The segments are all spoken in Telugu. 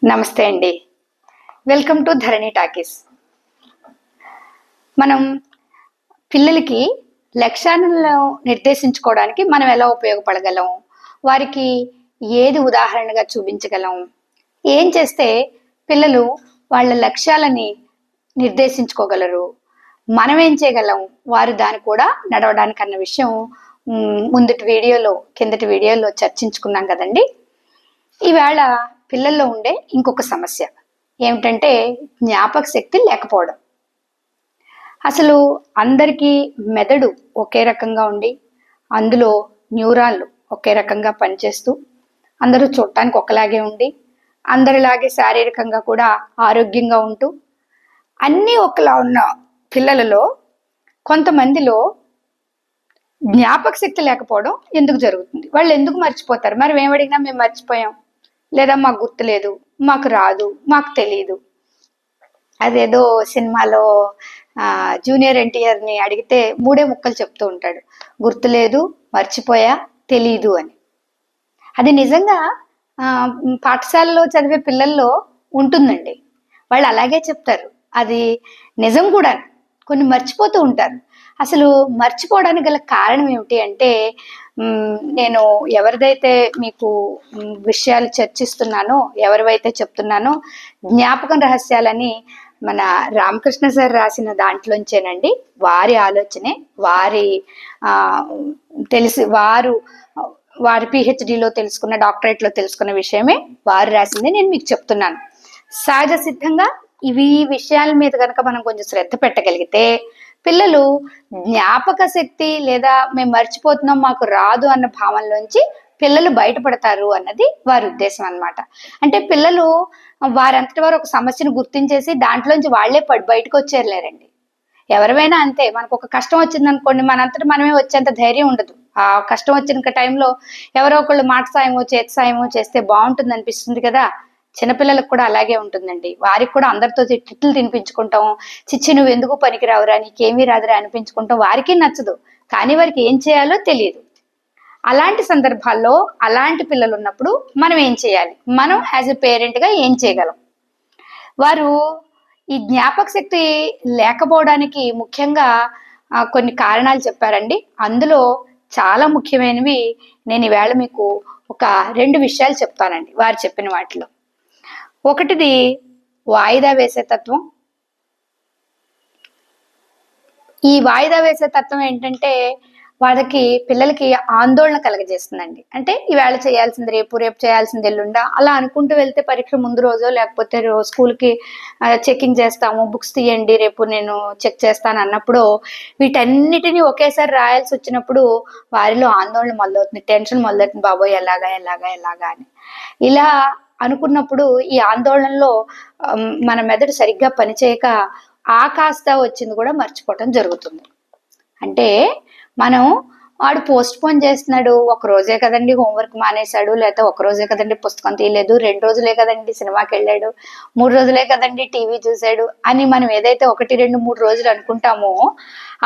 నమస్తే అండి. Welcome to Dharani talkies. మనం పిల్లలకి లక్ష్యాలను నిర్దేశించుకోవడానికి మనం ఎలా ఉపయోగపడగలం, వారికి ఏది ఉదాహరణగా చూపించగలం, ఏం చేస్తే పిల్లలు వాళ్ళ లక్ష్యాలని నిర్దేశించుకోగలరు, మనం ఏం చేయగలం, వారు దాని కూడా నడవడానికి అన్న విషయం కిందటి వీడియోలో చర్చించుకున్నాం కదండి. ఈవేళ పిల్లల్లో ఉండే ఇంకొక సమస్య ఏమిటంటే జ్ఞాపక శక్తి లేకపోవడం. అసలు అందరికీ మెదడు ఒకే రకంగా ఉండి అందులో న్యూరాన్లు ఒకే రకంగా పనిచేస్తూ అందరూ చూడటానికి ఒకలాగే ఉండి అందరిలాగే శారీరకంగా కూడా ఆరోగ్యంగా ఉంటూ అన్నీ ఒకలా ఉన్న పిల్లలలో కొంతమందిలో జ్ఞాపక శక్తి లేకపోవడం ఎందుకు జరుగుతుంది? వాళ్ళు ఎందుకు మర్చిపోతారు? మరి ఏమడిగినా మేము మర్చిపోయాం, లేదా మాకు గుర్తులేదు, మాకు రాదు, మాకు తెలియదు. అదేదో సినిమాలో జూనియర్ ఎన్టీఆర్ని అడిగితే మూడే ముక్కలు చెప్తూ ఉంటాడు, గుర్తులేదు, మర్చిపోయా, తెలీదు అని. అది నిజంగా పాఠశాలలో చదివే పిల్లల్లో ఉంటుందండి. వాళ్ళు అలాగే చెప్తారు, అది నిజం కూడా. కొన్ని మర్చిపోతూ ఉంటారు. అసలు మర్చిపోవడానికి గల కారణం ఏమిటి అంటే, నేను ఎవరిదైతే మీకు విషయాలు చర్చిస్తున్నానో, ఎవరివైతే చెప్తున్నానో జ్ఞాపకం రహస్యాలని మన రామకృష్ణ సార్ రాసిన దాంట్లోంచేనండి. వారి ఆలోచనే, వారి పిహెచ్డిలో తెలుసుకున్న, డాక్టరేట్లో తెలుసుకున్న విషయమే వారు రాసింది నేను మీకు చెప్తున్నాను. సహజ సిద్ధంగా ఈ విషయాల మీద కనుక మనం కొంచెం శ్రద్ధ పెట్టగలిగితే పిల్లలు జ్ఞాపక శక్తి లేదా మేము మర్చిపోతున్నాం, మాకు రాదు అన్న భావనలోంచి పిల్లలు బయటపడతారు అన్నది వారి ఉద్దేశం అన్నమాట. అంటే పిల్లలు వారంతటి వారు ఒక సమస్యను గుర్తించేసి దాంట్లోంచి వాళ్లే బయటకు వచ్చేయలేరండి. ఎవరివైనా అంతే. మనకు ఒక కష్టం వచ్చింది అనుకోండి, మనంతటి మనమే వచ్చేంత ధైర్యం ఉండదు. ఆ కష్టం వచ్చిన టైంలో ఎవరో ఒకళ్ళు మాట సాయమో చేతి సాయమో చేస్తే బాగుంటుంది అనిపిస్తుంది కదా. చిన్నపిల్లలకు కూడా అలాగే ఉంటుందండి. వారికి కూడా అందరితో తిట్లు తినిపించుకుంటాం, చిచ్చి నువ్వు ఎందుకు పనికిరావురా, నీకేమీ రాదురా అనిపించుకుంటాం. వారికి నచ్చదు, కానీ వారికి ఏం చేయాలో తెలియదు. అలాంటి సందర్భాల్లో అలాంటి పిల్లలు ఉన్నప్పుడు మనం ఏం చేయాలి? మనం యాజ్ ఎ పేరెంట్గా ఏం చేయగలం? వారు ఈ జ్ఞాపక శక్తి లేకపోవడానికి ముఖ్యంగా కొన్ని కారణాలు చెప్పారండి. అందులో చాలా ముఖ్యమైనవి నేను ఈవేళ మీకు ఒక 2 విషయాలు చెప్తానండి వారు చెప్పిన వాటిలో. ఒకటిది వాయిదా వేసే తత్వం. ఈ వాయిదా వేసే తత్వం ఏంటంటే పిల్లలకి ఆందోళన కలగజేస్తుందండి. అంటే ఈవేళ చేయాల్సింది రేపు, రేపు చేయాల్సింది ఎల్లుండా, అలా అనుకుంటూ వెళ్తే పరీక్ష ముందు రోజో లేకపోతే స్కూల్కి చెకింగ్ చేస్తాము, బుక్స్ తీయండి రేపు నేను చెక్ చేస్తాను అన్నప్పుడు వీటన్నిటినీ ఒకేసారి రాయాల్సి వచ్చినప్పుడు వారిలో ఆందోళన మొదలవుతుంది, టెన్షన్ మొదలవుతుంది. బాబోయ్ ఎలాగా ఎలాగా ఎలాగా అని ఇలా అనుకున్నప్పుడు ఈ ఆందోళనలో మన మెదడు సరిగ్గా పనిచేయక ఆ కాస్త వచ్చింది కూడా మర్చిపోవటం జరుగుతుంది. అంటే మనం వాడు పోస్ట్ పోన్ చేస్తున్నాడు, ఒక రోజే కదండి హోంవర్క్ మానేశాడు, లేకపోతే ఒక రోజే కదండి పుస్తకం తీయలేదు, 2 రోజులే కదండి సినిమాకి వెళ్ళాడు, 3 రోజులే కదండి టీవీ చూశాడు అని మనం ఏదైతే 1, 2, 3 రోజులు అనుకుంటామో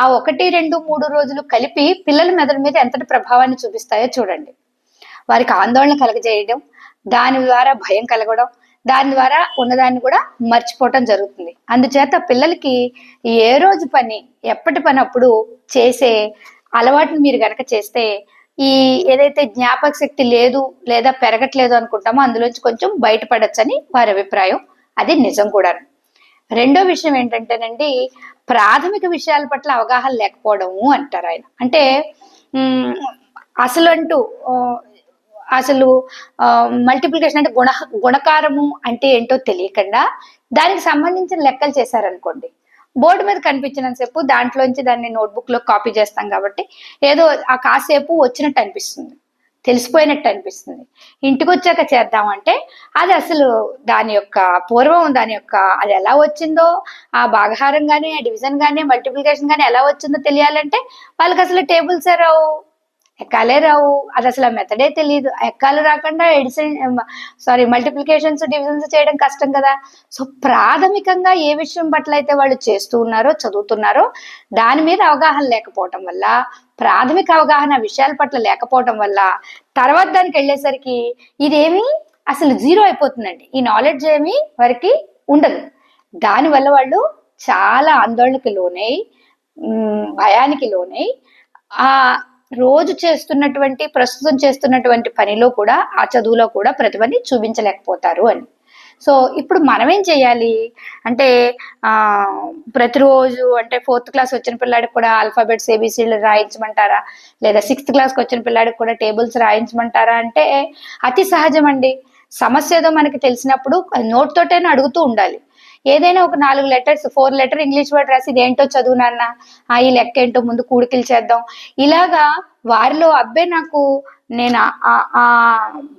ఆ 1, 2, 3 రోజులు కలిపి పిల్లల మెదడు మీద ఎంతటి ప్రభావాన్ని చూపిస్తాయో చూడండి. వారికి ఆందోళన కలగజేయడం, దాని ద్వారా భయం కలగడం, దాని ద్వారా ఉన్నదాన్ని కూడా మర్చిపోవటం జరుగుతుంది. అందుచేత పిల్లలకి ఏ రోజు పని ఎప్పటి పని అప్పుడు చేసే అలవాటును మీరు గనక చేస్తే ఈ ఏదైతే జ్ఞాపక శక్తి లేదు లేదా పెరగట్లేదు అనుకుంటామో అందులోంచి కొంచెం బయటపడచ్చని వారి అభిప్రాయం. అది నిజం కూడా. రెండో విషయం ఏంటంటేనండి, ప్రాథమిక విషయాల పట్ల అవగాహన లేకపోవడము అంటారు ఆయన. అంటే అసలు మల్టిప్లికేషన్ అంటే గుణకారము అంటే ఏంటో తెలియకుండా దానికి సంబంధించిన లెక్కలు చేశారనుకోండి, బోర్డు మీద కనిపించినంతసేపు దాంట్లోంచి దాన్ని నోట్బుక్ లో కాపీ చేస్తాం కాబట్టి ఏదో ఆ కాసేపు వచ్చినట్టు అనిపిస్తుంది, తెలిసిపోయినట్టు అనిపిస్తుంది. ఇంటికి వచ్చాక చేద్దామంటే అది అసలు దాని యొక్క పూర్వం, అది ఎలా వచ్చిందో, ఆ భాగహారం కానీ, ఆ డివిజన్ కానీ, మల్టిప్లికేషన్ కానీ ఎలా వచ్చిందో తెలియాలంటే వాళ్ళకి అసలు టేబుల్సే రావు, ఎక్కాలే రావు, అది అసలు ఆ మెథడే తెలియదు. ఎక్కాలు రాకుండా మల్టిప్లికేషన్స్ డివిజన్స్ చేయడం కష్టం కదా. సో ప్రాథమికంగా ఏ విషయం పట్ల అయితే వాళ్ళు చేస్తూ ఉన్నారో, చదువుతున్నారో దాని మీద అవగాహన లేకపోవటం వల్ల, ప్రాథమిక అవగాహన విషయాల పట్ల లేకపోవటం వల్ల తర్వాత దానికి వెళ్ళేసరికి ఇదేమి అసలు జీరో అయిపోతుందండి. ఈ నాలెడ్జ్ ఏమి వారికి ఉండదు. దానివల్ల వాళ్ళు చాలా ఆందోళనకి లోనై, భయానికి లోనై, ఆ రోజు చేస్తున్నటువంటి ప్రస్తుతం చేస్తున్నటువంటి పనిలో కూడా ఆ చదువులో కూడా ప్రతిభని చూపించలేకపోతారు అని. సో ఇప్పుడు మనం ఏం చేయాలి అంటే ప్రతిరోజు అంటే 4th క్లాస్ వచ్చిన పిల్లాడికి కూడా ఆల్ఫాబెట్స్ ఏబిసిలు రాయించమంటారా, లేదా 6th క్లాస్కి వచ్చిన పిల్లాడికి కూడా టేబుల్స్ రాయించమంటారా అంటే అతి సహజం అండి. సమస్య ఏదో మనకి తెలిసినప్పుడు నోట్ తోటైనా అడుగుతూ ఉండాలి. ఏదైనా ఒక 4 లెటర్స్ 4 లెటర్ ఇంగ్లీష్ వర్డ్ రాసి ఇదేంటో చదువు నాన్న, ఈ లెక్క ఏంటో ముందు కూడికలు చేద్దాం, ఇలాగా వారిలో అబ్బే నాకు నేను ఆ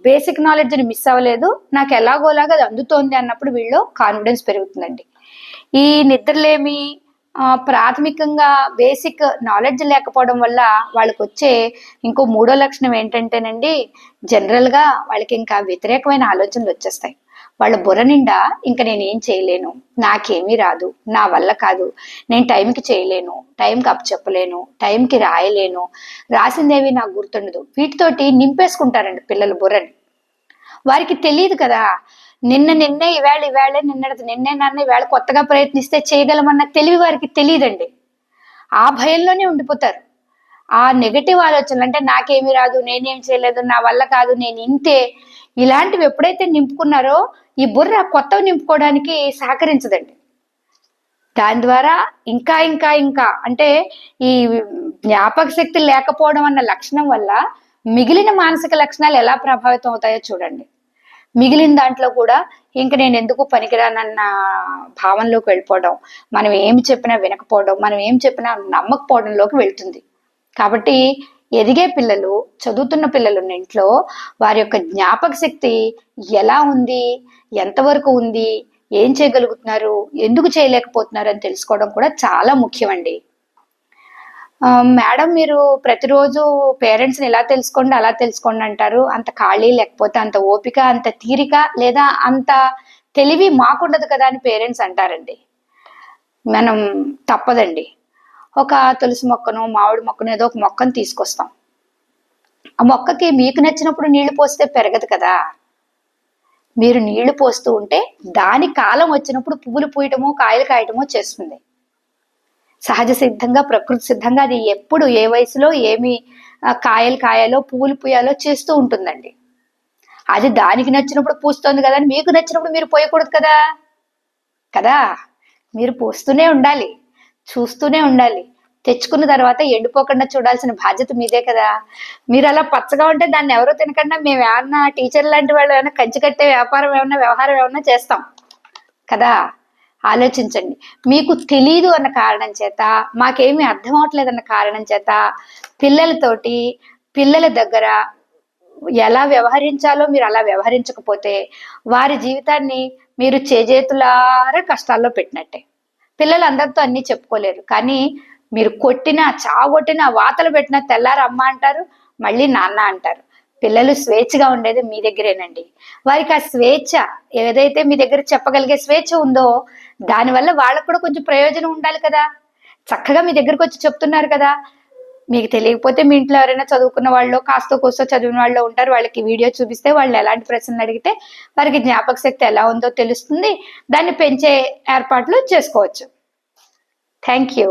బేసిక్ నాలెడ్జ్ని మిస్ అవ్వలేదు, నాకు ఎలాగోలాగా అది అందుతోంది అన్నప్పుడు వీళ్ళు కాన్ఫిడెన్స్ పెరుగుతుందండి. ఈ నిద్రలేమి ప్రాథమికంగా బేసిక్ నాలెడ్జ్ లేకపోవడం వల్ల వాళ్ళకి వచ్చే ఇంకో మూడో లక్షణం ఏంటంటేనండి, జనరల్గా వాళ్ళకి ఇంకా వ్యతిరేకమైన ఆలోచనలు వచ్చేస్తాయి. వాళ్ళ బుర్ర నిండా ఇంకా నేనేం చేయలేను, నాకేమీ రాదు, నా వల్ల కాదు, నేను టైంకి చేయలేను, టైంకి అప్పచెప్పలేను, టైంకి రాయలేను, రాసిందేవి నాకు గుర్తుండదు, వీటితోటి నింపేసుకుంటారండి పిల్లల బుర్రని. వారికి తెలియదు కదా, నిన్నే ఇవాళ నిన్నే నన్ను ఇవాళ కొత్తగా ప్రయత్నిస్తే చేయగలమన్న తెలివి వారికి తెలియదండి. ఆ భయంలోనే ఉండిపోతారు. ఆ నెగటివ్ ఆలోచనలు అంటే నాకేమీ రాదు, నేనేం చేయలేదు, నా వల్ల కాదు, నేను ఇంతే, ఇలాంటివి ఎప్పుడైతే నింపుకున్నారో ఈ బుర్ర కొత్తవి నింపుకోవడానికి సహకరించదండి. దాని ద్వారా ఇంకా ఇంకా ఇంకా అంటే ఈ జ్ఞాపక శక్తి లేకపోవడం అన్న లక్షణం వల్ల మిగిలిన మానసిక లక్షణాలు ఎలా ప్రభావితం అవుతాయో చూడండి. మిగిలిన దాంట్లో కూడా ఇంక నేను ఎందుకు పనికిరానన్న భావనలోకి వెళ్ళిపోవడం, మనం ఏమి చెప్పినా వినకపోవడం, మనం ఏం చెప్పినా నమ్మకపోవడంలోకి వెళ్తుంది. కాబట్టి ఎదిగే పిల్లలు, చదువుతున్న పిల్లలు ఇంట్లో వారి యొక్క జ్ఞాపక శక్తి ఎలా ఉంది, ఎంతవరకు ఉంది, ఏం చేయగలుగుతున్నారు, ఎందుకు చేయలేకపోతున్నారు అని తెలుసుకోవడం కూడా చాలా ముఖ్యమండి. మేడం మీరు ప్రతిరోజు పేరెంట్స్ని ఇలా తెలుసుకోండి అలా తెలుసుకోండి అంటారు, అంత ఖాళీ లేకపోతే అంత ఓపిక అంత తీరిక లేదా అంత తెలివి మాకుండదు కదా అని పేరెంట్స్ అంటారండి. మనం తప్పదండి. ఒక తులసి మొక్కను మామిడి మొక్కను ఏదో ఒక మొక్కను తీసుకొస్తాం. ఆ మొక్కకి మీకు నచ్చినప్పుడు నీళ్లు పోస్తే పెరగదు కదా. మీరు నీళ్లు పోస్తూ ఉంటే దాని కాలం వచ్చినప్పుడు పువ్వులు పూయటమో కాయలు కాయటమో చేస్తుంది. సహజ సిద్ధంగా ప్రకృతి సిద్ధంగా అది ఎప్పుడు ఏ వయసులో ఏమి కాయలు కాయాలో పువ్వులు పూయాలో చేస్తూ ఉంటుందండి. అది దానికి నచ్చినప్పుడు పూస్తుంది కదా అని మీకు నచ్చినప్పుడు మీరు పోయకూడదు కదా కదా మీరు పూస్తూనే ఉండాలి, చూస్తూనే ఉండాలి. తెచ్చుకున్న తర్వాత ఎండిపోకుండా చూడాల్సిన బాధ్యత మీదే కదా. మీరు అలా పచ్చగా ఉంటే దాన్ని ఎవరో తినకుండా మేము ఏమన్నా టీచర్ లాంటి వాళ్ళు ఏమైనా కంచి కట్టే వ్యాపారం ఏమన్నా వ్యవహారం ఏమన్నా చేస్తాం కదా. ఆలోచించండి. మీకు తెలీదు అన్న కారణం చేత, మాకేమీ అర్థం అవట్లేదన్న కారణం చేత పిల్లలతోటి పిల్లల దగ్గర ఎలా వ్యవహరించాలో మీరు అలా వ్యవహరించకపోతే వారి జీవితాన్ని మీరు చేజేతులారా కష్టాల్లో పెట్టినట్టే. పిల్లలు అందరితో అన్నీ చెప్పుకోలేరు, కానీ మీరు కొట్టినా చావగొట్టినా వాతలు పెట్టినా తెల్లారు అమ్మ అంటారు, మళ్ళీ నాన్న అంటారు. పిల్లలు స్వేచ్ఛగా ఉండేది మీ దగ్గరేనండి. వారికి ఆ స్వేచ్ఛ ఏదైతే మీ దగ్గర చెప్పగలిగే స్వేచ్ఛ ఉందో దానివల్ల వాళ్ళకు కూడా కొంచెం ప్రయోజనం ఉండాలి కదా. చక్కగా మీ దగ్గరకు వచ్చి చెప్తున్నారు కదా. మీకు తెలియకపోతే మీ ఇంట్లో ఎవరైనా చదువుకున్న వాళ్ళు కాస్త కోస్తో చదివిన వాళ్ళు ఉంటారు, వాళ్ళకి వీడియో చూపిస్తే వాళ్ళు ఎలాంటి ప్రశ్నలు అడిగితే వారికి జ్ఞాపక శక్తి ఎలా ఉందో తెలుస్తుంది. దాన్ని పెంచే ఏర్పాట్లు చేసుకోవచ్చు. Thank you.